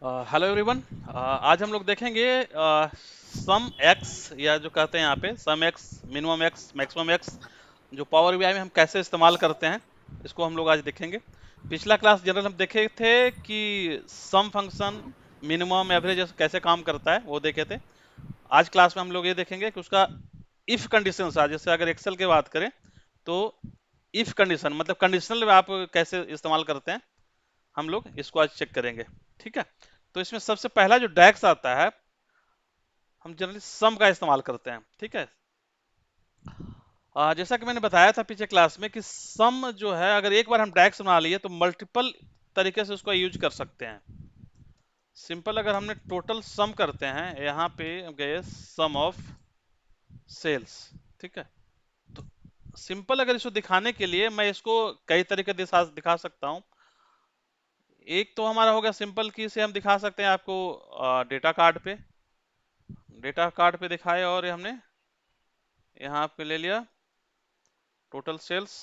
Hello everyone. आज हम लोग देखेंगे सम एक्स, या जो कहते हैं यहाँ पे sum X, minimum X, maximum X, जो पावर बीआई में हम कैसे इस्तेमाल करते हैं, इसको हम लोग आज देखेंगे। पिछला क्लास जनरल हम देखे थे कि सम फंक्शन मिनिमम एवरेज कैसे काम करता है, वो देखे थे। आज क्लास में हम लोग ये देखेंगे कि उसका इफ कंडीशन, जैसे अगर एक्सेल की बात करें तो इफ कंडीशन मतलब कंडीशनल में आप कैसे इस्तेमाल करते हैं, हम लोग इसको आज चेक करेंगे। ठीक है, तो इसमें सबसे पहला जो डैक्स आता है, हम जनरली सम का इस्तेमाल करते हैं। ठीक है, जैसा कि मैंने बताया था पीछे क्लास में कि सम जो है, अगर एक बार हम डैक्स बना लिए तो मल्टीपल तरीके से उसको यूज कर सकते हैं। सिंपल, अगर हमने टोटल सम करते हैं, यहाँ पे गए सम ऑफ सेल्स। ठीक है, तो सिंपल अगर इसको दिखाने के लिए मैं इसको कई तरीके दिखा सकता हूँ। एक तो हमारा हो गया सिंपल कि इसे हम दिखा सकते हैं आपको डेटा कार्ड पे, डेटा कार्ड पे दिखाए और ये हमने यहाँ पे ले लिया टोटल सेल्स।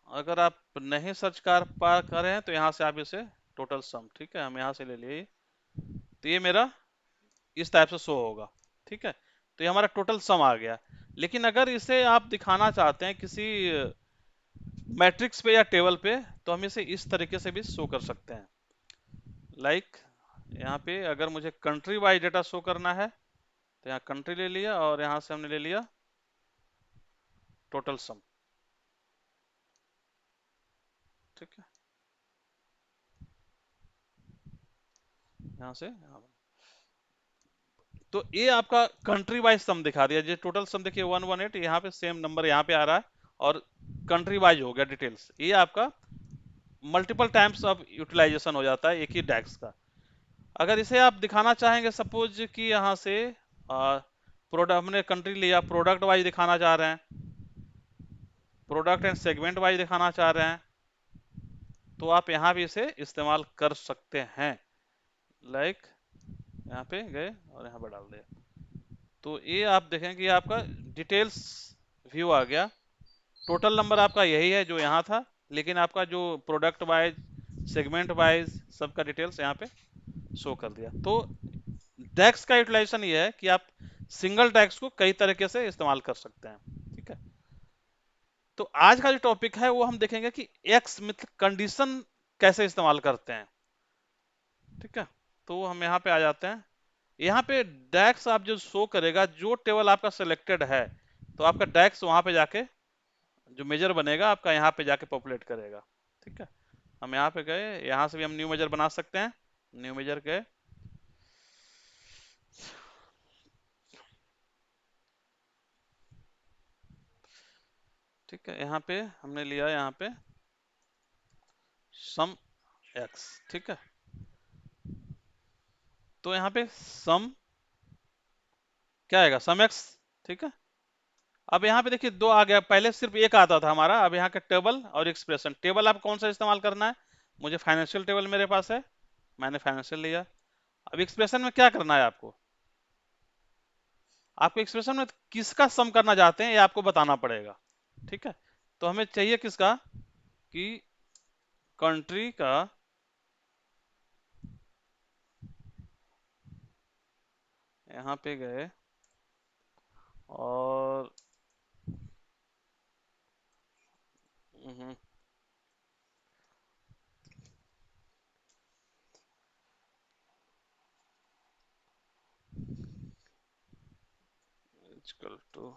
अगर आप नहीं सर्च कर पा कर रहे हैं तो यहाँ से आप इसे टोटल सम, ठीक है, हम यहाँ से ले लिए तो ये मेरा इस टाइप से शो होगा। ठीक है, तो ये हमारा टोटल सम आ गया। लेकिन अगर इसे आप दिखाना चाहते हैं किसी मैट्रिक्स पे या टेबल पे, तो हम इसे इस तरीके से भी शो कर सकते हैं। लाइक यहाँ पे अगर मुझे कंट्री वाइज डेटा शो करना है तो यहाँ कंट्री ले लिया और यहाँ से हमने ले लिया टोटल सम। ठीक है, यहाँ से तो ये आपका कंट्री वाइज सम दिखा दिया। जो टोटल सम देखिए 118, यहाँ पे सेम नंबर यहाँ पे आ रहा है और कंट्री वाइज हो गया डिटेल्स। ये आपका मल्टीपल टाइम्स ऑफ यूटिलाइजेशन हो जाता है एक ही डैक्स का। अगर इसे आप दिखाना चाहेंगे, सपोज कि यहाँ से प्रोडक्ट हमने कंट्री लिया, प्रोडक्ट वाइज दिखाना चाह रहे हैं, प्रोडक्ट एंड सेगमेंट वाइज दिखाना चाह रहे हैं, तो आप यहाँ भी इसे इस्तेमाल कर सकते हैं। लाइक यहाँ पे गए और यहाँ पे डाल दिया, तो ये आप देखें कि आपका डिटेल्स व्यू आ गया। टोटल नंबर आपका यही है जो यहाँ था, लेकिन आपका जो प्रोडक्ट वाइज, सेगमेंट वाइज सबका डिटेल्स यहाँ पे शो कर दिया। तो डैक्स का यूटिलाइजेशन ये है कि आप सिंगल डैक्स को कई तरीके से इस्तेमाल कर सकते हैं। ठीक है, तो आज का जो टॉपिक है वो हम देखेंगे कि एक्स मतलब कंडीशन कैसे इस्तेमाल करते हैं। ठीक है, तो हम यहाँ पे आ जाते हैं। यहाँ पे डैक्स आप जो शो करेगा, जो टेबल आपका सिलेक्टेड है, तो आपका डैक्स वहां पे जाके जो मेजर बनेगा आपका यहाँ पे जाके पॉपुलेट करेगा। ठीक है, हम यहाँ पे गए, यहाँ से भी हम न्यू मेजर बना सकते हैं। न्यू मेजर गए, ठीक है, यहाँ पे हमने लिया यहाँ पे सम एक्स। ठीक है, तो यहाँ पे सम क्या आएगा, सम एक्स। ठीक है, अब यहाँ पे देखिए दो आ गया, पहले सिर्फ एक आता था हमारा, अब यहाँ का टेबल और एक्सप्रेशन। टेबल आप कौन सा इस्तेमाल करना है, मुझे फाइनेंशियल टेबल मेरे पास है, मैंने फाइनेंशियल लिया। अब एक्सप्रेशन में क्या करना है आपको, आपको एक्सप्रेशन में किसका सम करना चाहते हैं ये आपको बताना पड़ेगा। ठीक है, तो हमें चाहिए किसका, कि कंट्री का यहाँ पे गए और इक्वल टू,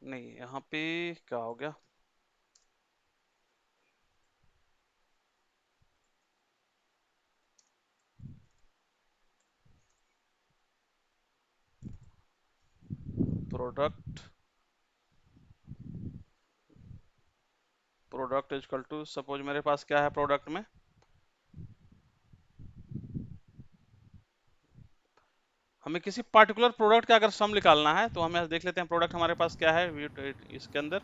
नहीं यहाँ पे क्या हो गया, product, product equal to, suppose मेरे पास क्या है प्रोडक्ट में, हमें किसी पार्टिकुलर प्रोडक्ट का अगर सम निकालना है तो हमें देख लेते हैं प्रोडक्ट हमारे पास क्या है इसके अंदर।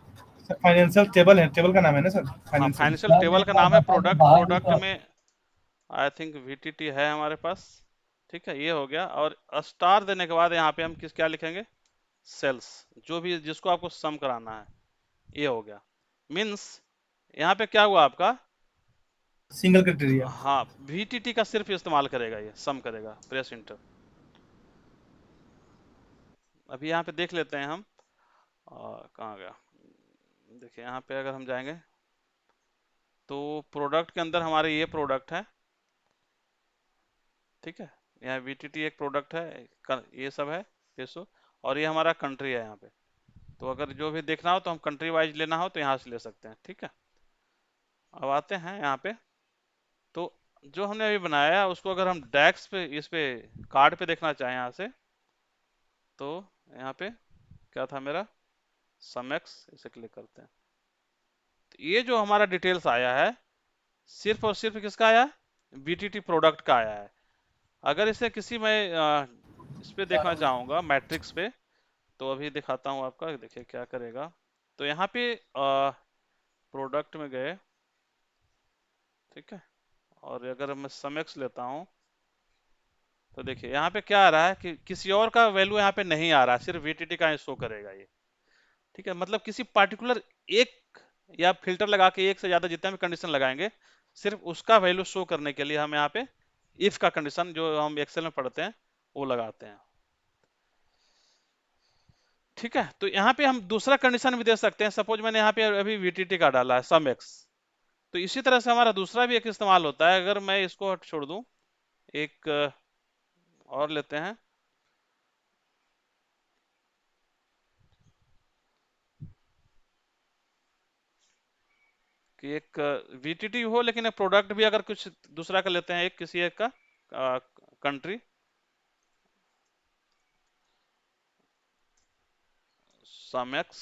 सर फाइनेंशियल टेबल है, टेबल का नाम है ना सर? हाँ, फाइनेंशियल। फाइनेंशियल टेबल का नाम है प्रोडक्ट। प्रोडक्ट में आई थिंक वीटीटी है हमारे पास। ठीक है, ये हो गया, और स्टार देने के बाद यहाँ पे हम क्या लिखेंगे, सेल्स, जो भी जिसको आपको सम कराना है, ये हो गया। मीन्स यहाँ पे क्या हुआ आपका, सिंगल क्राइटेरिया। हाँ VTT का सिर्फ इस्तेमाल करेगा, ये सम करेगा, प्रेस इंटर। अभी यहाँ पे देख लेते हैं हम, कहाँ गया, देखिए यहाँ पे अगर हम जाएंगे तो प्रोडक्ट के अंदर हमारे ये प्रोडक्ट है, ठीक है, यहाँ VTT एक प्रोडक्ट है, ये सब है पेसो, और ये हमारा कंट्री है यहाँ पे। तो अगर जो भी देखना हो तो हम कंट्री वाइज लेना हो तो यहाँ से ले सकते हैं, ठीक है। अब आते हैं यहाँ पे, तो जो हमने अभी बनाया है उसको अगर हम डैक्स पे, इस पे कार्ड पे देखना चाहें यहाँ से, तो यहाँ पे क्या था मेरा, समेक्स, इसे क्लिक करते हैं। तो ये जो हमारा डिटेल्स आया है, सिर्फ और सिर्फ किसका आया है, VTT प्रोडक्ट का आया है। अगर इसे किसी मैं इस पे देखना चाहूंगा मैट्रिक्स पे, तो अभी दिखाता हूँ आपका, देखिए क्या करेगा। तो यहाँ पे प्रोडक्ट में गए, ठीक है, और अगर मैं समेक्स लेता हूँ तो देखिए यहाँ पे क्या आ रहा है कि किसी और का वैल्यू यहाँ पे नहीं आ रहा है, सिर्फ VTT का शो करेगा ये, ठीक है। मतलब किसी पार्टिकुलर एक, या फिल्टर लगा के एक से ज्यादा जितने भी कंडीशन लगाएंगे, सिर्फ उसका वैल्यू शो करने के लिए हम यहाँ पे इफ का कंडीशन जो हम एक्सेल में पढ़ते हैं वो लगाते हैं, ठीक है। तो यहाँ पे हम दूसरा कंडीशन भी दे सकते हैं, सपोज मैंने यहाँ पे अभी VTT का डाला है सम एक्स, तो इसी तरह से हमारा दूसरा भी एक इस्तेमाल होता है। अगर मैं इसको छोड़ दूं, एक और लेते हैं, कि एक VTT हो लेकिन एक प्रोडक्ट भी अगर कुछ दूसरा का लेते हैं, एक किसी एक का country, some X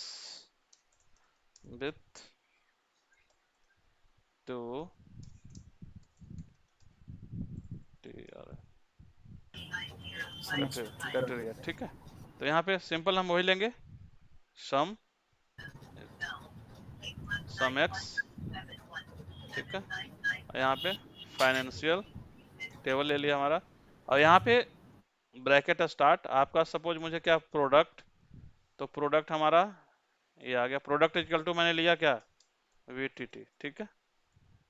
with two criteria, ठीक है। तो यहाँ पे सिंपल हम वही लेंगे, सम सम एक्स, ठीक है, और यहाँ पे फाइनेंशियल टेबल ले लिया हमारा, और यहाँ पे ब्रैकेट स्टार्ट आपका, सपोज मुझे क्या प्रोडक्ट, तो प्रोडक्ट हमारा ये आ गया, प्रोडक्ट इक्वल टू मैंने लिया क्या, VTT, ठीक है।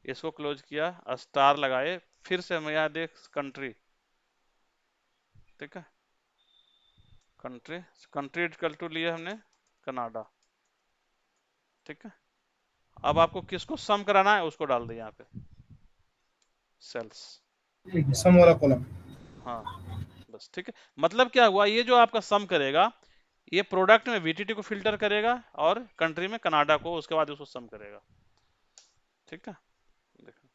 इसको क्लोज किया, स्टार लगाए, फिर से हम यहाँ देख कंट्री, ठीक है, कंट्री, कंट्री इक्वल टू लिया हमने कनाडा, ठीक है। अब आपको किसको सम कराना है उसको डाल दिया यहाँ पे, सेल्स, सम वाला कॉलम। हाँ बस, ठीक है। मतलब क्या हुआ, ये जो आपका सम करेगा, ये प्रोडक्ट में VTT को फिल्टर करेगा और कंट्री में कनाडा को, उसके बाद उसको सम करेगा, ठीक है। देखो,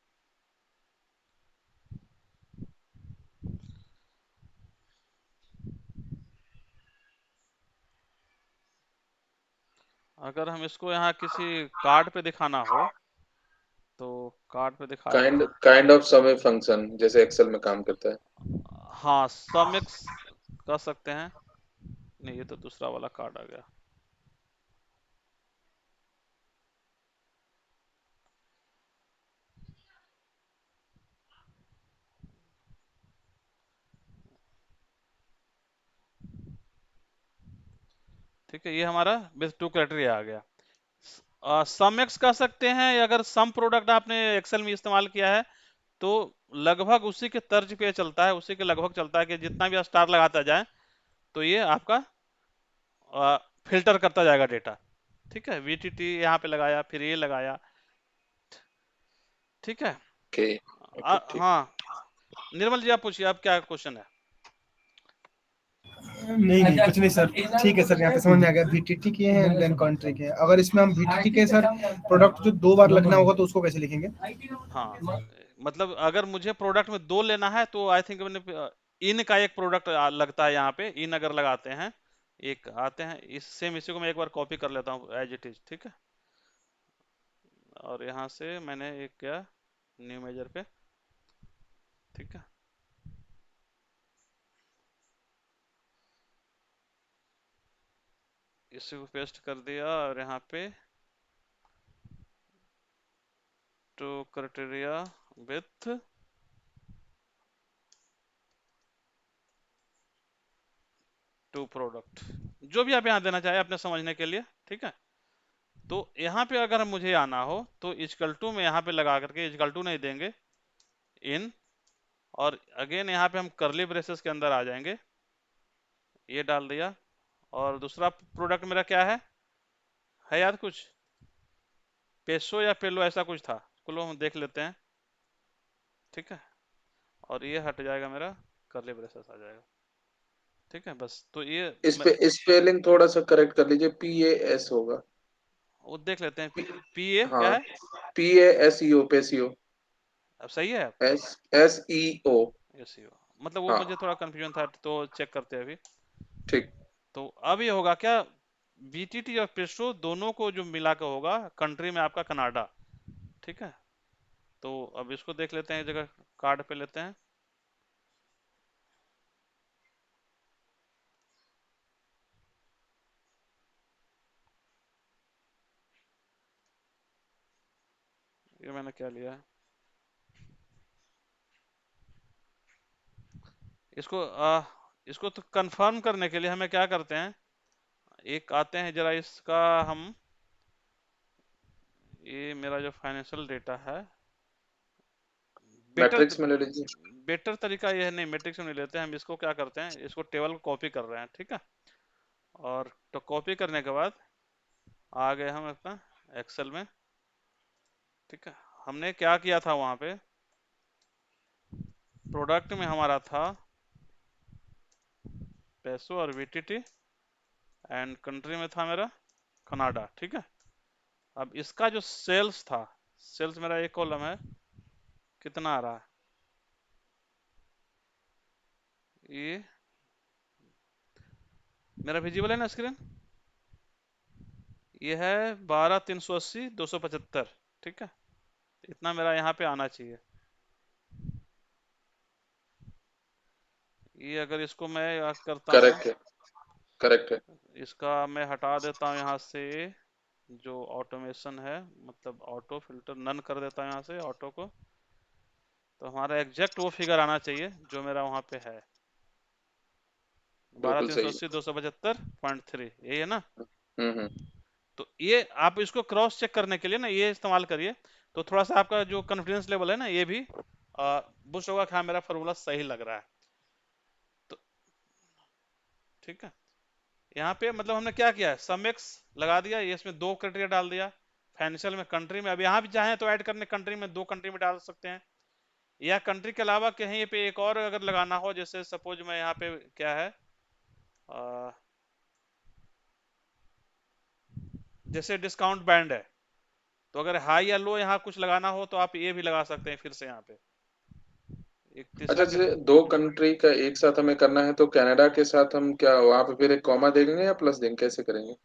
अगर हम इसको यहाँ किसी कार्ड पे दिखाना हो तो कार्ड पे दिखाते काइंड हैं, काइंड ऑफ समय फंक्शन जैसे एक्सेल में काम करता है। हाँ सम एक्स कर सकते हैं, नहीं ये तो दूसरा वाला कार्ड आ गया, ठीक है। ये हमारा बेस टू क्राइटेरिया आ गया। सम एक्स कर सकते हैं, या अगर सम प्रोडक्ट आपने एक्सेल में इस्तेमाल किया है तो लगभग उसी के तर्ज पे चलता है, उसी के लगभग चलता है कि जितना भी स्टार लगाता जाए तो ये आपका फिल्टर करता जाएगा डेटा, ठीक है। VTT यहाँ पे लगाया, फिर ये लगाया, ठीक है। ओके। ओके ठीक। हाँ, निर्मल जी आप पूछिए, आप क्या क्वेश्चन है। नहीं नहीं कुछ नहीं सर, ठीक है सर, यहाँ पे समझ में आ गया। VTT के हैं देन कंट्री के हैं। अगर इसमें हम VTT के सर प्रोडक्ट जो 2 बार लिखना होगा तो उसको कैसे लिखेंगे? हाँ, मतलब अगर मुझे प्रोडक्ट में दो लेना है तो आई थिंक मैंने इन का एक प्रोडक्ट लगता है यहाँ पे, इन अगर लगाते हैं, एक आते हैं इस सेम, इसी को मैं एक बार कॉपी कर लेता हूँ एज इट इज, ठीक है। और यहाँ से मैंने एक किया न्यू मेजर पे, ठीक है, इसी को पेस्ट कर दिया, और यहाँ पे two criteria with two product, जो भी आप यहाँ देना चाहे अपने समझने के लिए, ठीक है। तो यहाँ पे अगर मुझे आना हो तो इक्वल टू में यहाँ पे लगा करके इक्वल टू नहीं देंगे, इन, और अगेन यहाँ पे हम करली ब्रेसेस के अंदर आ जाएंगे, ये डाल दिया। और दूसरा प्रोडक्ट मेरा क्या है याद कुछ, पेसो या पेलो ऐसा कुछ था, चलो हम देख लेते हैं। ठीक है, और ये हट जाएगा मेरा, करली ब्रेसेस आ जाएगा। ठीक है, बस तो ये इस पे स्पेलिंग थोड़ा सा करेक्ट कर लीजिए, PAS होगा। वो देख लेते हैं। पी ए क्या हाँ, है? PASEO, पेसियो। अब सही है? SEO। SEO, मतलब वो मुझे हाँ, थोड़ा कंफ्यूजन था, तो चेक करते हैं अभी। ठीक। तो अब ये होगा क्या, बीटीटी और पेस्ट्रो दोनों को जो मिला के होगा, कंट्री में आपका कनाडा। ठीक है, तो अब इसको देख लेते हैं, जगह कार्ड पे लेते हैं। ये मैंने क्या लिया है, इसको इसको तो कंफर्म करने के लिए हमें क्या करते हैं, एक आते हैं जरा इसका हम, ये मेरा जो फाइनेंशियल डेटा है, बेटर मैट्रिक्स में ले लीजिए। बेटर तरीका ये है, नहीं मैट्रिक्स में नहीं लेते हैं हम, इसको क्या करते हैं, इसको टेबल को कॉपी कर रहे हैं। ठीक है, और तो कॉपी करने के बाद आ गए हम अपना एक्सेल में। ठीक है, हमने क्या किया था वहां पे, प्रोडक्ट में हमारा था पेसो और वीटीटी, एंड कंट्री में था मेरा कनाडा। ठीक है, अब इसका जो सेल्स था, सेल्स मेरा एक कॉलम है, कितना आ रहा है, ये मेरा विजिबल है ना स्क्रीन, ये है 12,380,275। ठीक है, इतना मेरा यहाँ पे आना चाहिए। ये अगर इसको मैं करता हूँ, करेक्ट है, करेक्ट है। इसका मैं हटा देता हूँ यहाँ से, जो ऑटोमेशन है, मतलब ऑटो फिल्टर नन कर देता हूँ यहाँ से ऑटो को, तो हमारा एग्जैक्ट वो फिगर आना चाहिए जो मेरा वहाँ पे है, बारह बिल्कुल तीन सौ सही अस्सी दो सौ पचहत्तर पॉइंट थ्री यही है ना। है। हम्म। तो ये आप इसको क्रॉस चेक करने के लिए ना ये इस्तेमाल करिए, तो थोड़ा सा आपका जो कॉन्फिडेंस लेवल है ना ये भी बुस्ट होगा कि हाँ मेरा फॉर्मूला सही लग रहा है। तो ठीक है, यहाँ पे मतलब हमने क्या किया है, सम एक्स लगा दिया, ये इसमें दो क्राइटेरिया डाल दिया, फाइनेंशियल में, कंट्री में। अब यहाँ भी चाहें तो ऐड करने, कंट्री में दो कंट्री में डाल सकते हैं, या कंट्री के अलावा कहीं पे एक और अगर लगाना हो, जैसे सपोज मैं यहाँ पे क्या है, अ, जैसे डिस्काउंट बैंड है, तो अगर हाई या लो यहाँ कुछ लगाना हो तो आप ये भी लगा सकते हैं फिर से यहाँ पे एक अच्छा, तीसरा जैसे दो कंट्री का एक साथ हमें करना है तो कनाडा के साथ हम क्या वहां पे फिर एक कॉमा देंगे या प्लस देंगे, कैसे करेंगे?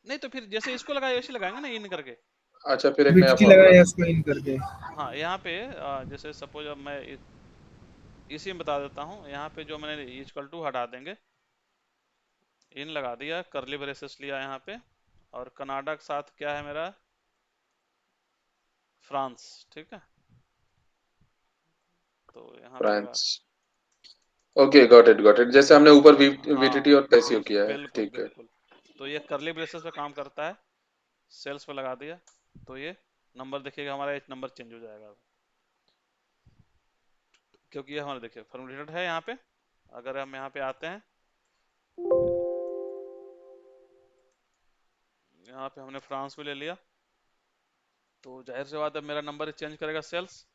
नहीं तो फिर जैसे इसको लगाए वैसे लगाएंगे ना, इन करके। अच्छा, फिर एक नया बीटीटी फॉर्मूला। लगाया इसको इन करके। हाँ, यहाँ पे जैसे सपोज अब मैं इसी में बता देता हूँ, यहाँ पे जो मैंने इक्वल टू हटा देंगे, इन लगा दिया, करली ब्रेसेस लिया यहाँ पे, और कनाडा के साथ क्या है मेरा, फ्रांस। ठीक है, तो यहाँ पे लगा, फ्रांस। ओके, गॉट इट, जैसे हमने ऊपर VTT हाँ और पेसियो किया है, बिल्कुल ठीक है। बिल्कुल। तो ये करली ब्रेसेस पे काम करता है, सेल्स पे लगा दिया, तो ये नंबर देखिएगा हमारा, एक नंबर चेंज हो जाएगा, क्योंकि ये हमारा देखिए फॉर्मूलेटेड है यहाँ पे। अगर हम यहाँ पे आते हैं, यहाँ पे हमने फ्रांस में ले लिया, तो जाहिर सी बात है मेरा नंबर चेंज करेगा, सेल्स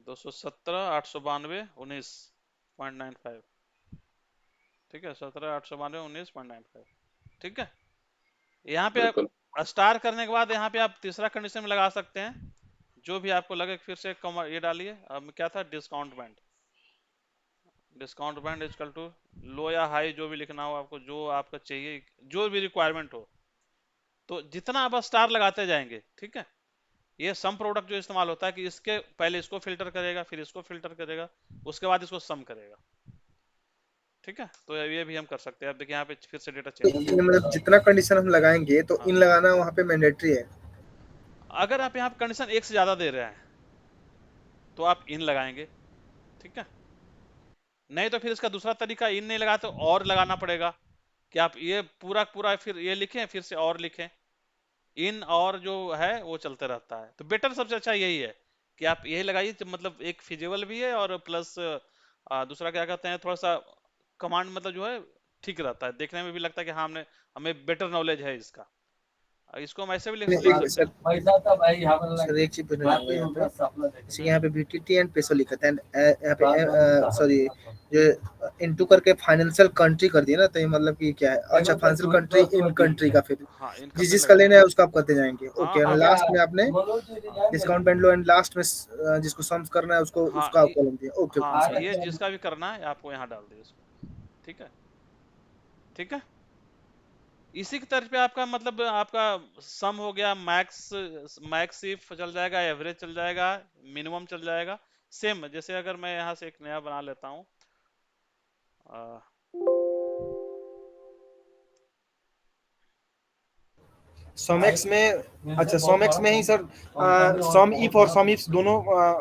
217,892,19.95। ठीक है, 17,892,19.95। ठीक है, यहाँ पे बिल्कुल। आप स्टार करने के बाद यहाँ पे आप तीसरा कंडीशन में लगा सकते हैं, जो भी आपको लगे, फिर से ये डालिए। अब क्या था, discount band, discount band is equal to low या हाई, जो भी लिखना हो आपको, जो आपका चाहिए, जो भी रिक्वायरमेंट हो, तो जितना आप स्टार लगाते जाएंगे। ठीक है, ये सम प्रोडक्ट जो इस्तेमाल होता है कि इसके पहले इसको फिल्टर करेगा, फिर इसको फिल्टर करेगा, उसके बाद इसको सम करेगा। ठीक है, तो ये भी हम कर सकते हैं। अब देखिए यहाँ पे फिर से डेटा तो चेंज हो गया। ये मतलब जितना कंडीशन हम लगाएंगे तो हाँ, इन लगाना वहाँ पे मैंडेटरी है। अगर आप यहाँ पे कंडीशन एक से ज्यादा दे रहे हैं तो आप इन लगाएंगे। ठीक है, नहीं तो फिर इसका दूसरा तरीका, इन नहीं लगा तो और लगाना पड़ेगा, कि आप ये पूरा पूरा फिर ये लिखें, फिर से और लिखें, इन और जो है वो चलते रहता है। तो बेटर सबसे अच्छा यही है कि आप यही लगाइए, तो मतलब एक फिजिबल भी है और प्लस दूसरा क्या कहते हैं, थोड़ा सा कमांड मतलब जो है ठीक रहता है, देखने में भी लगता है कि हाँ हमने हमें बेटर नॉलेज है इसका। इसको हम ऐसे भी लिख एक सकते सर, हैं। सर एक चीज पूछना चाहूंगा यहाँ पे, जैसे यहाँ पे VTT एंड पेसो लिखा था, यहाँ पे सॉरी, जो इनटू करके फाइनेंशियल कंट्री कर दिया ना, तो ये मतलब कि क्या है? अच्छा, फाइनेंशियल कंट्री इन कंट्री का, फिर हाँ इन जिस कंट्री जिसका लगेगा। लेना है उसका आप करते जाएंगे। हाँ ओके, हाँ लास्ट में आपने हाँ discount band low, and last में जिसको सम्स करना है उसको हाँ उसका कॉलम दिया। ओके ओके हाँ, ये सर। जिसका भी करना है आपको यहाँ डाल दिए इसको। ठीक है, ठीक है। इसी की तरफ पे आपका मतलब आपका सम हो गया, मैक्स मैक्स इफ चल जाएगा, एवरेज चल जाएगा, मिनिमम चल जाएगा। सेम जैसे अगर मैं यहाँ से एक नया बना लेता हूँ, सॉमेक्स में, अच्छा सॉमेक्स में ही सर सॉम इफ और सॉम इफ दोनों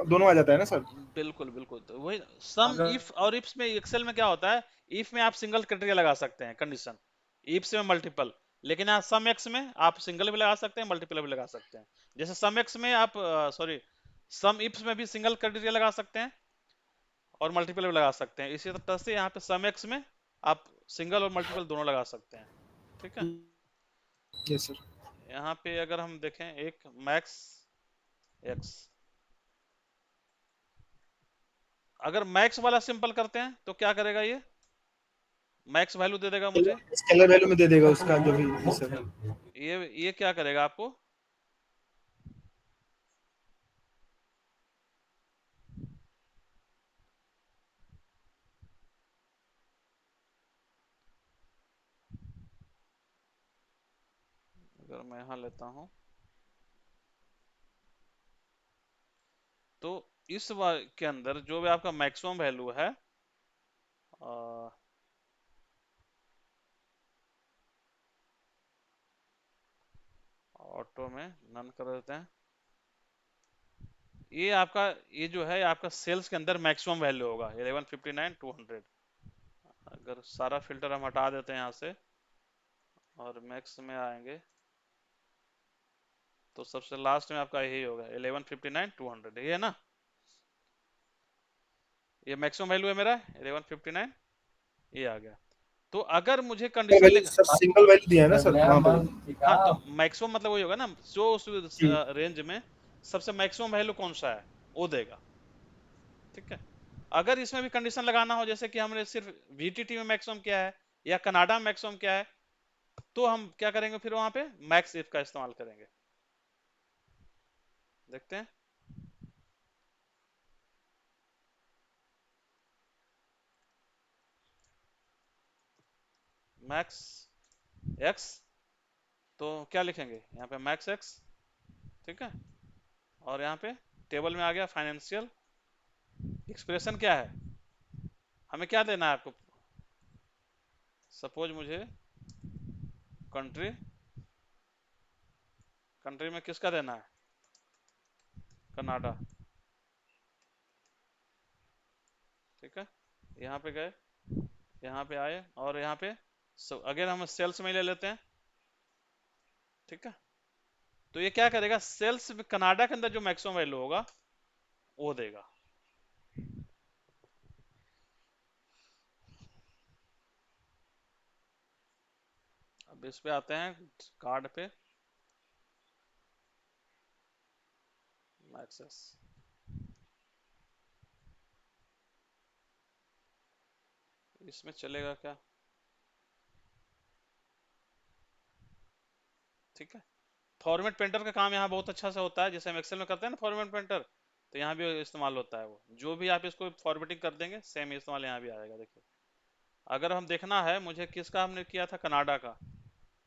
दोनों आ जाता है ना सर? बिल्कुल बिल्कुल। तो वही सम इफ और इफ्स में, एक्सेल में क्या होता है, इफ में आप सिंगल क्राइटेरिया लगा सकते हैं कंडीशन, इफ्स में मल्टीपल, लेकिन यहाँ सम एक्स में आप सिंगल भी लगा सकते हैं, मल्टीपल भी लगा सकते हैं। जैसे सम एक्स में आप सॉरी, सम इफ्स में भी सिंगल क्राइटेरिया लगा सकते हैं और मल्टीपल भी लगा सकते हैं। इसी तरह से यहाँ पे सम एक्स में आप सिंगल और मल्टीपल दोनों लगा सकते हैं। ठीक है। Yes sir. यहाँ पे अगर हम देखें एक मैक्स एक्स, अगर मैक्स वाला सिंपल करते हैं तो क्या करेगा, ये मैक्स वैल्यू दे देगा मुझे। स्केलर वैल्यू में दे देगा उसका जो भी सर। ये क्या करेगा आपको, अगर मैं यहाँ लेता हूँ तो इस के अंदर जो भी आपका मैक्सिमम वैल्यू है, ऑटो में नन कर देते हैं, ये आपका, ये जो है आपका सेल्स के अंदर मैक्सिमम वैल्यू होगा 1159 200। अगर सारा फिल्टर हम हटा देते हैं यहाँ से और मैक्स में आएंगे तो सबसे लास्ट में आपका यही होगा 1159 200, ये है ना, ये मैक्सिमम वैल्यू है मेरा 1159, ये आ गया। तो अगर मुझे कंडीशन वैल्यू लिख, सर सिंगल वैल्यू दिया है ना सर वहाँ पे? हाँ तो मैक्सिमम मतलब वही होगा ना, जो उस जी। रेंज में सबसे मैक्सिमम वैल्यू कौन सा है वो देगा। ठीक है। अगर इसमें भी कंडीशन लगाना हो, जैसे कि हमने सिर्फ VTT में मैक्सिमम क्या है या कनाडा में मैक्सिमम क्या है, तो हम क्या करेंगे, फिर वहां पे मैक्स इफ का इस्तेमाल करेंगे। देखते हैं, मैक्स एक्स, तो क्या लिखेंगे यहाँ पे मैक्स एक्स। ठीक है। और यहाँ पे टेबल में आ गया फाइनेंशियल, एक्सप्रेशन क्या है, हमें क्या देना है आपको, सपोज मुझे कंट्री, कंट्री में किसका देना है, कनाडा। ठीक है। यहाँ पे गए, यहाँ पे आए और यहाँ पे अगर हम सेल्स में ले लेते हैं। ठीक है। तो ये क्या करेगा, सेल्स में कनाडा के अंदर जो मैक्सिमम वैल्यू होगा वो देगा। अब इस पे आते हैं कार्ड पे, एक्सेस, इसमें चलेगा क्या। ठीक है। फॉर्मेट पेंटर का काम यहाँ बहुत अच्छा से होता है, जैसे हम एक्सेल में करते हैं ना फॉर्मेट पेंटर, तो यहाँ भी इस्तेमाल होता है वो, जो भी आप इसको फॉर्मेटिंग कर देंगे सेम इस्तेमाल यहाँ भी आएगा। देखिए, अगर हम देखना है मुझे किसका, हमने किया था कनाडा का,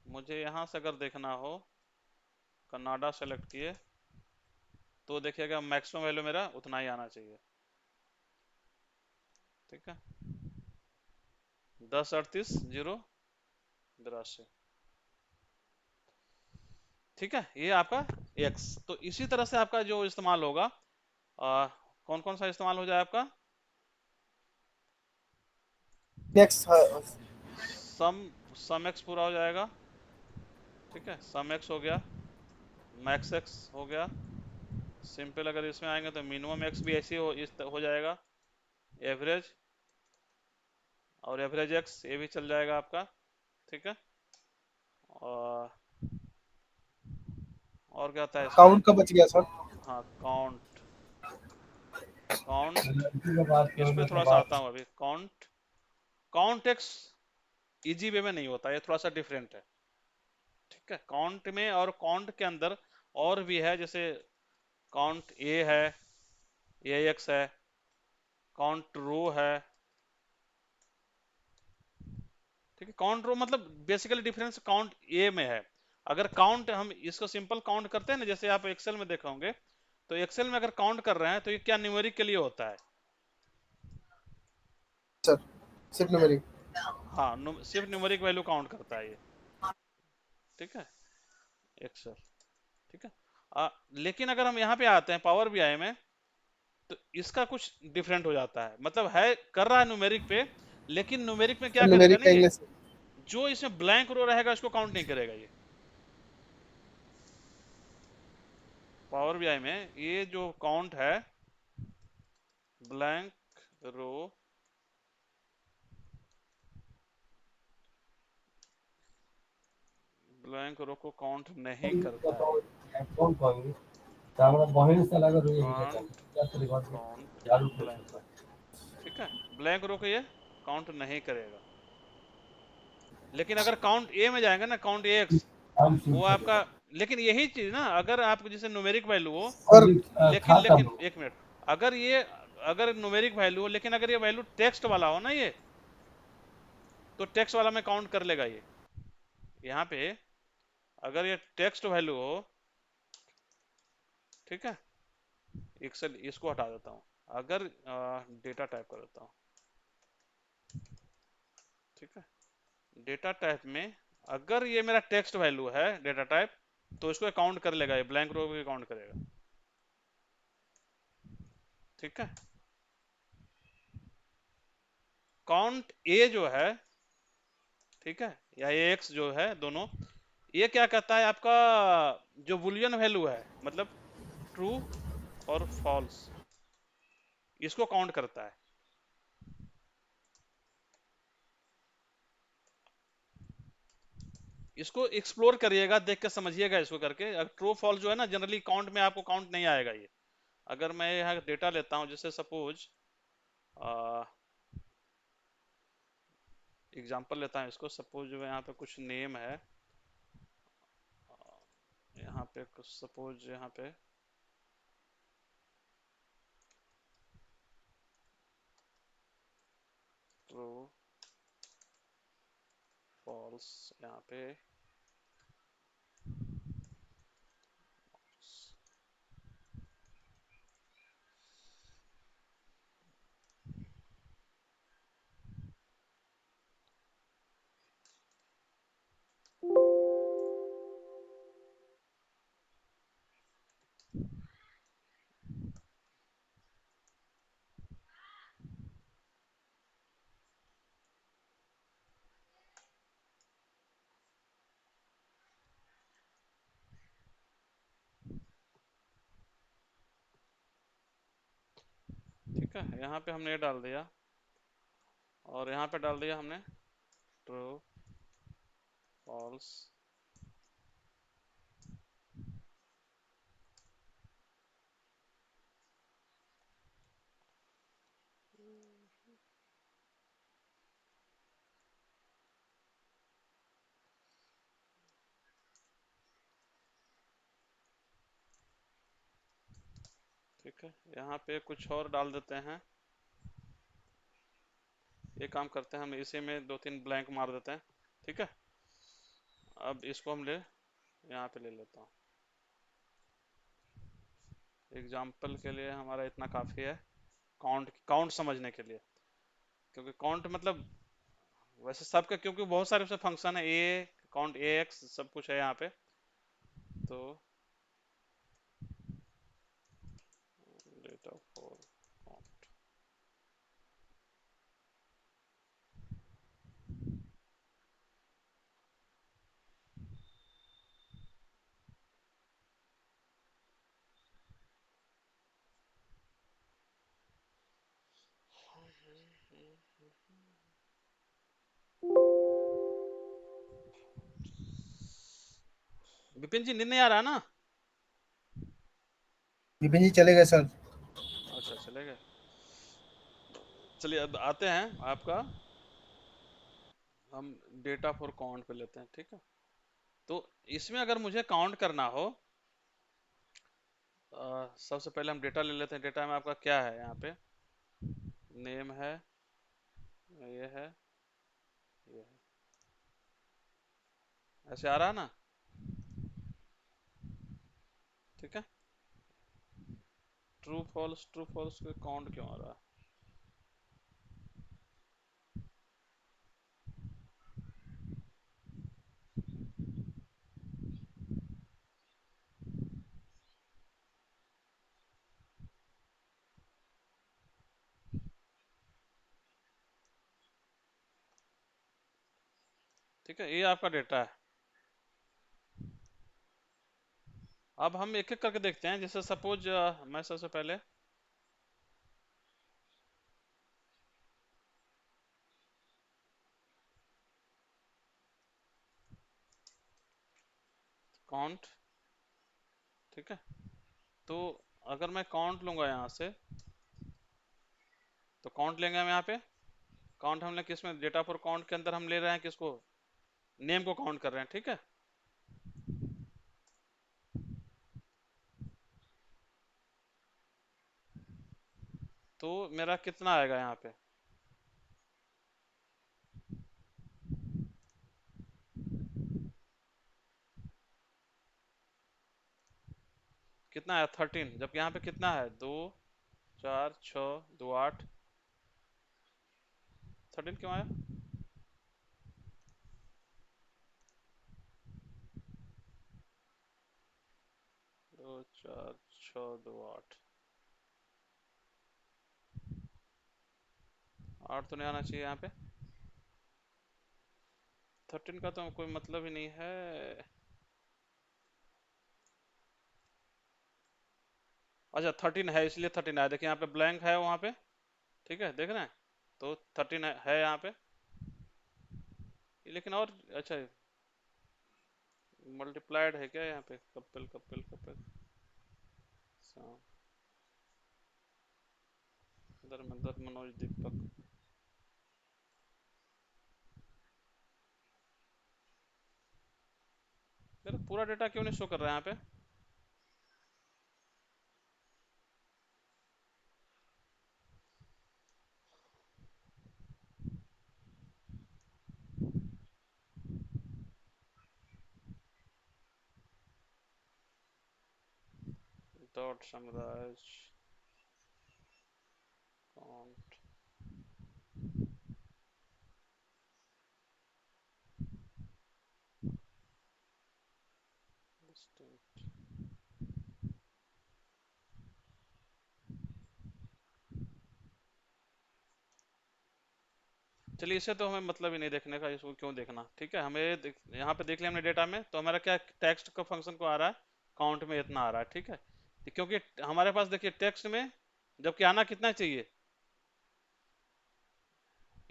मुझे यहाँ से अगर देखना हो, कनाडा सेलेक्ट किए तो देखिएगा मैक्सिमम वैल्यू मेरा उतना ही आना चाहिए। ठीक है। 1038 082। ठीक है, ये आपका एक्स। तो इसी तरह से आपका जो इस्तेमाल होगा, कौन कौन सा इस्तेमाल हो जाए आपका, नेक्स्ट। सम सम एक्स पूरा हो जाएगा, ठीक है, सम एक्स हो गया, मैक्स एक्स हो गया। सिंपल अगर इसमें आएंगे तो मिनिमम एक्स भी ऐसे हो जाएगा, एवरेज और एवरेज एक्स ये भी चल जाएगा आपका, ठीक है। और क्या आता है इसमें? काउंट का बच गया सर। हाँ काउंट, काउंट लड़की का बात इस पे करोगे तो थोड़ा सा बात आता हूँ अभी। Count, count x easy way में नहीं होता, ये थोड़ा सा डिफरेंट है, ठीक है। काउंट में और काउंट के अंदर और भी है, जैसे काउंट ए है, ए एक्स है, काउंट रो है, ठीक है। काउंट रो मतलब बेसिकली डिफरेंस काउंट ए में है। अगर काउंट हम इसको सिंपल काउंट करते हैं ना, जैसे आप एक्सेल में देखा होंगे, तो एक्सेल में अगर काउंट कर रहे हैं तो ये क्या न्यूमेरिक के लिए होता है? सर सिर्फ न्यूमेरिक। हाँ, सिर्फ न्यूमेरिक वैल्यू काउंट करता है ये, ठीक है, एक्सेल, ठीक है। लेकिन अगर हम यहाँ पे आते हैं पावर बीआई में, तो इसका कुछ डिफरेंट हो जाता है, मतलब है कर रहा है न्यूमेरिक पे, लेकिन न्यूमेरिक में क्या करेगा न्यूमेरिक नहीं का ये, इंग्लिश। जो इसमें ब्लैंक रो रहेगा उसको काउंट नहीं करेगा ये। पावर बीआई में ये जो काउंट है, ब्लैंक रो, ब्लैंक रो को काउंट नहीं करता है ये। फोन करेंगे तो हमारा बहन से लगा रही है काउंट, क्या तरीका से काउंट चालू कर ब्लैंक, सकता ठीक है, ब्लैंक रो को ये काउंट नहीं करेगा। लेकिन अगर काउंट ए में जाएगा ना, काउंट ए एक्स, हम शुरू वो आपका, करेगा लेकिन यही चीज ना, अगर आप जैसे न्यूमेरिक वैल्यू हो, और लेकिन खाता लेकिन हूँ एक मिनट, अगर ये, अगर न्यूमेरिक वैल्यू हो लेकिन अगर ये वैल्यू टेक्स्ट वाला हो ना ये, तो टेक्स्ट वाला में काउंट कर लेगा ये। यहाँ पे अगर ये टेक्स्ट वैल्यू हो, ठीक है, एक्सेल इसको हटा देता हूँ, अगर डेटा टाइप कर देता हूँ, ठीक है, डेटा टाइप में अगर ये मेरा टेक्स्ट वैल्यू है डेटा टाइप, तो इसको काउंट कर लेगा, ये ब्लैंक रो को काउंट करेगा, ठीक है। काउंट ए जो है, ठीक है, या ए एक्स जो है दोनों, ये क्या कहता है आपका, जो बुलियन वैल्यू है, मतलब ट्रू और फॉल्स, इसको काउंट करता है। इसको एक्सप्लोर करिएगा, देख के समझिएगा इसको करके। ट्रू फॉल्स जो है ना, जनरली काउंट में आपको काउंट नहीं आएगा ये। अगर मैं यहाँ डेटा लेता हूँ, जैसे सपोज एग्जांपल लेता हूँ इसको, सपोज जो यहाँ पे कुछ नेम है, यहाँ पे कुछ सपोज, यहाँ पे ट्रू फॉल्स, यहाँ पे ठीक है, यहाँ पे हमने ये डाल दिया, और यहाँ पे डाल दिया हमने ट्रू फॉल्स, ठीक है। यहाँ पे कुछ और डाल देते हैं, ये काम करते हैं हम, इसी में दो तीन ब्लैंक मार देते हैं, ठीक है। अब इसको हम यहाँ पे ले लेता हूँ, एग्जाम्पल के लिए हमारा इतना काफ़ी है, काउंट काउंट समझने के लिए। क्योंकि काउंट मतलब वैसे सबका, क्योंकि बहुत सारे उसमें फंक्शन है, ए काउंट ए एक्स सब कुछ है यहाँ पे, तो डेटा फॉर काउंट, विपिन जी नींद नहीं आ रहा ना? विपिन जी चले गए सर। अच्छा चले गए। चलिए अब आते हैं आपका, हम डेटा फॉर काउंट पे लेते हैं, ठीक है। तो इसमें अगर मुझे काउंट करना हो, सबसे पहले हम डेटा ले लेते हैं। डेटा में आपका क्या है, यहाँ पे नेम है, ये है, ये है, ऐसे आ रहा है ना, ठीक है। ट्रू फॉल्स के काउंट क्यों आ रहा है? ठीक है, ये आपका डेटा है। अब हम एक एक करके देखते हैं। जैसे सपोज मैं सबसे पहले काउंट, ठीक है। तो अगर मैं काउंट लूंगा यहाँ से, तो काउंट लेंगे हम यहाँ पे। काउंट हमने किस में, डेटा फॉर काउंट के अंदर हम ले रहे हैं किसको, नेम को काउंट कर रहे हैं, ठीक है। तो मेरा कितना आएगा यहाँ पे, कितना है 13, जबकि यहाँ पे कितना है 2 4 6 2 8, 13 क्यों आया? 2 4 6 2 8, 8 तो नहीं आना चाहिए यहाँ पे। 13 का तो कोई मतलब ही नहीं है। अच्छा 13 है इसलिए 13 आया। देखिए यहाँ पे ब्लैंक है वहाँ पे, ठीक है, देख रहे हैं। तो 13 है यहाँ पे। लेकिन और अच्छा, मल्टीप्लाइड है क्या यहाँ पे, कपिल कपिल कपिल धर्मेंद्र मनोज दीपक। मेरा पूरा डेटा क्यों नहीं शो कर रहा है यहाँ पे? Dot summarise count distinct. चलिए इसे तो हमें मतलब ही नहीं देखने का, इसको क्यों देखना, ठीक है। हमें यहाँ पे देख लिया हमने डेटा में, तो हमारा क्या टेक्स्ट का फंक्शन को आ रहा है, काउंट में इतना आ रहा है, ठीक है। क्योंकि हमारे पास देखिए टेक्स्ट में जबकि आना कितना चाहिए,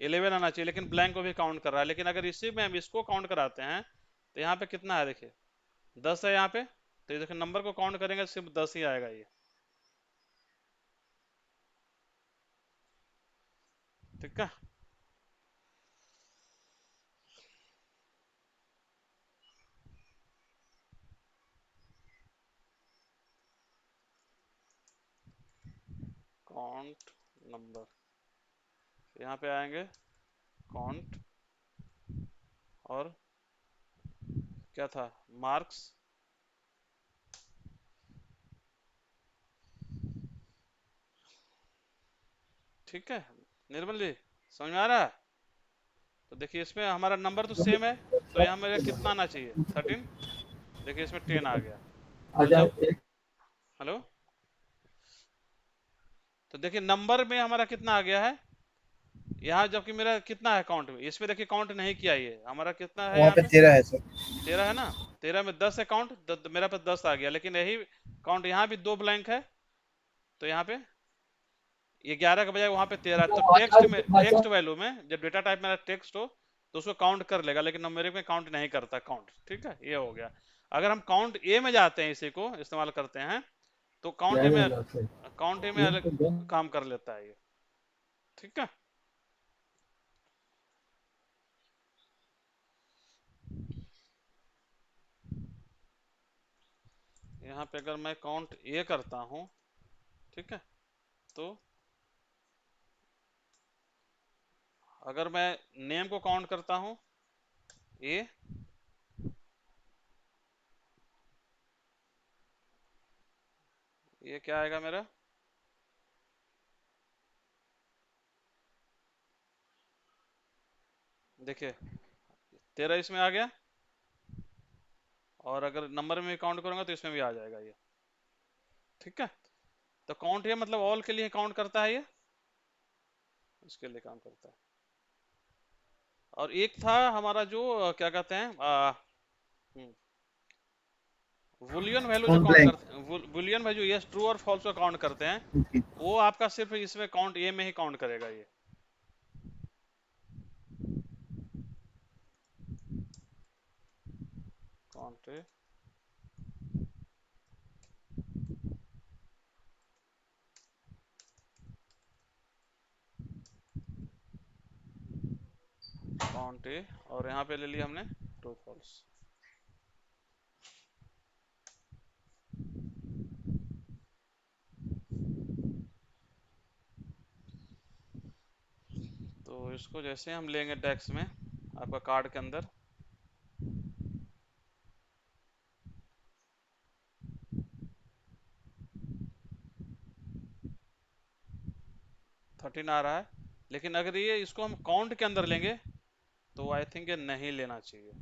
11 आना चाहिए, लेकिन ब्लैंक को भी काउंट कर रहा है। लेकिन अगर इसी में हम इसको काउंट कराते हैं, तो यहाँ पे कितना है देखिए 10 है यहाँ पे। तो ये देखिए नंबर को काउंट करेंगे सिर्फ 10 ही आएगा ये, ठीक है। काउंट नंबर, यहाँ पे आएंगे काउंट, और क्या था, मार्क्स, ठीक है। निर्मल जी समझ में आ रहा है? तो देखिए इसमें हमारा नंबर तो सेम है, तो यहाँ मेरा कितना आना चाहिए 13। देखिए इसमें 10 आ गया। तो अच्छा जब, एक हेलो, तो देखिए नंबर में हमारा कितना आ गया है यहाँ, जबकि मेरा कितना है काउंट में, इसमें देखिए काउंट नहीं किया, ये हमारा कितना है वहाँ यहाँ पे पे 13 है सर। 13 है ना। 13 में 10 है काउंट, मेरा पास 10 आ गया। लेकिन यही काउंट यहाँ भी 2 ब्लैंक है, तो यहाँ पे ये 11 के बजाय वहां पे 13। तो टेक्स्ट में, भाषा टेक्स्ट वैल्यू में जब डेटा टाइप मेरा टेक्स्ट हो तो उसको काउंट कर लेगा, लेकिन न्यूमेरिक में काउंट नहीं करता काउंट, ठीक है। ये हो गया। अगर हम काउंट ए में जाते हैं, इसी को इस्तेमाल करते हैं, तो काउंट ए में अलग काम कर लेता है ये। ठीक है, यहाँ पे अगर मैं काउंट ए करता हूं, ठीक है, तो अगर मैं नेम को काउंट करता हूं ए, ये क्या आएगा मेरा, देखिए 13 इसमें आ गया, और अगर नंबर में काउंट करूंगा तो इसमें भी आ जाएगा ये। ठीक है, तो काउंट ये मतलब ऑल के लिए काउंट करता है, ये इसके लिए काम करता है। और एक था हमारा जो क्या कहते हैं, बुलियन वैल्यू जो Point काउंट blank. करते हैं, बुलियन वैल्यू यस ट्रू और फॉल्स को काउंट करते हैं, Okay. वो आपका सिर्फ इसमें काउंट ए में ही काउंट करेगा ये। काउंट ए, काउंट ए, और यहाँ पे ले लिया हमने ट्रू फॉल्स। तो इसको जैसे हम लेंगे डेस्क में आपका कार्ड के अंदर, थर्टीन आ रहा है, लेकिन अगर ये इसको हम काउंट के अंदर लेंगे तो आई थिंक ये नहीं लेना चाहिए।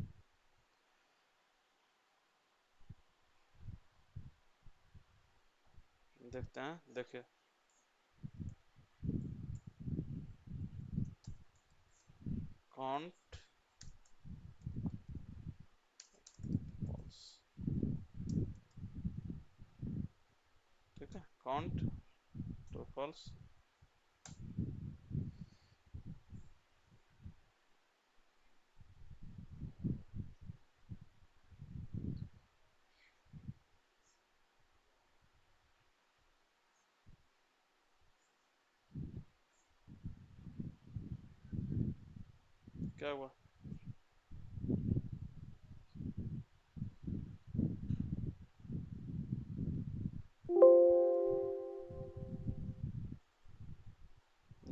देखते हैं, देखिए काउंट फॉल्स, ठीक है, काउंट ट्रू फॉल्स, क्या हुआ,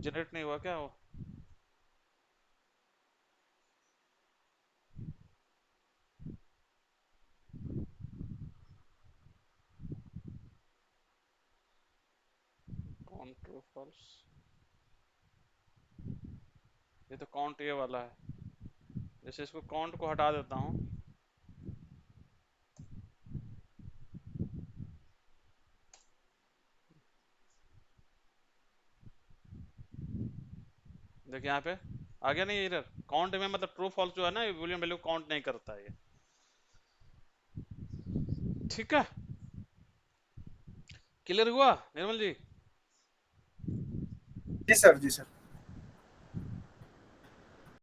जनरेट नहीं हुआ क्या वो, काउंट ट्रू फॉल्स, ये तो काउंट ए वाला है। जैसे इसको काउंट को हटा देता हूँ, देखिए यहाँ पे आ गया नहीं एरर, काउंट में मतलब ट्रू फॉल्स जो है ना, बूलियन वैल्यू काउंट नहीं करता है ये। ठीक है, क्लियर हुआ निर्मल जी? जी सर, जी सर।